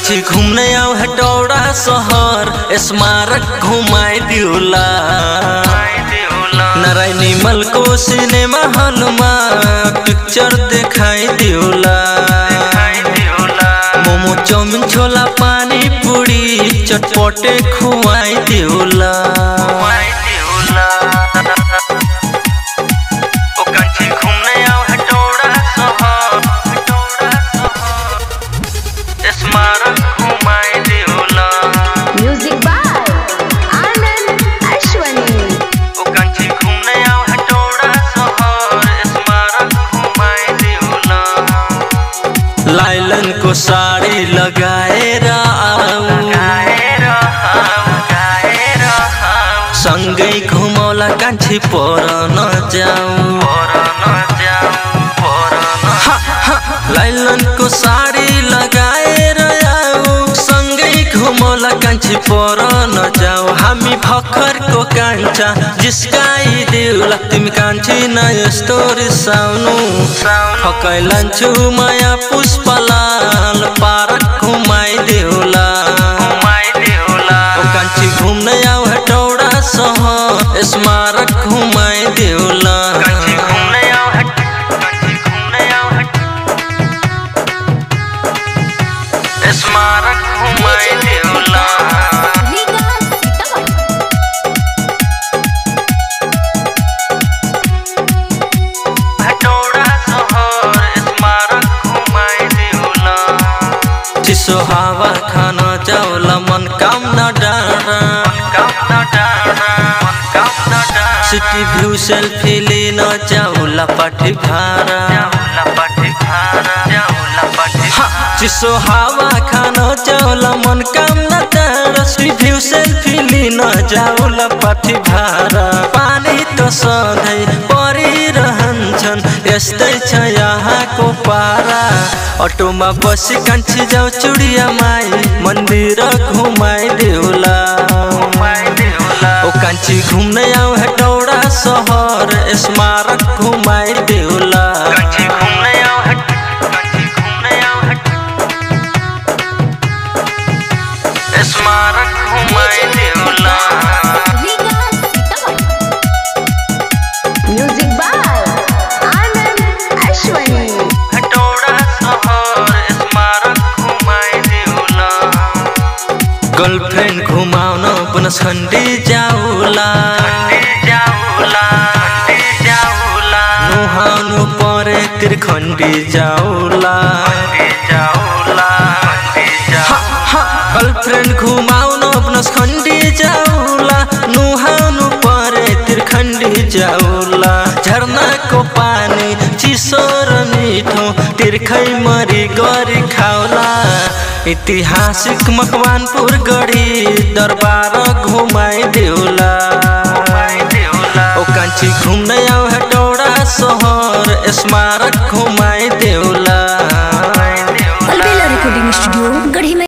कांची घूमने आओ हटौड़ा शहर स्मारक घुमाई दिउला नारायणी मल को सिनेमा हॉल में पिक्चर दिखाई दिउला मोमो चाउमीन छोला पानी पूरी चटपटे खुआई दिउला लाइलन को साड़ी लगाए संगे घुमौला कांची पर न जाऊं लाइलन को साड़ी लगाए संगे घुमौला कांची पर न जाऊं हमी भखर को कांचा जिसका दिउला तिमी कांची नय स्टोरी साउनु फकैलन छु माया पुष्पलाल पार्क घुमाई दिउला कांची घूमने आओ हटौड़ा शहर स्मारक घुमाई दिउला स्मारक घुमाई दिउला हवा खाना चावला मन काम न डारा सिटी व्यू सेल्फी लेना चावला पाठी भारा चिसो हवा खाना चावला मन काम न डारा सिटी व्यू सेल्फी लेना चावला पाठी भारा पानी तो सधैँ परिरहन्छन् यस्तै छ यहाँको पारा ऑटो में बसी कांची जाओ चुड़िया माई मंदिर घुमाई दिउला ओ कांची घूमने आओ हटौड़ा शहर स्मारक घुमाई दिउला स्मारक घुमाई दिउला music by Anand Ashwani girlfriend घुमाउन बनसखण्डी जाउला नुहाउनु परे त्रिखण्डी जाउला गर्लफ्रेंड घुमाउन बनसखण्डी जाउला नुहाउनु परे त्रिखण्डी जाउला झरना को पानी चिसो र मीठो तिर्खै मरी गरी खाउला ऐतिहासिक मकवानपुर गढ़ी दरबार घुमाई दिउला ओ कांची घूमने आओ हटौड़ा शहर स्मारक घुमाई दिउला।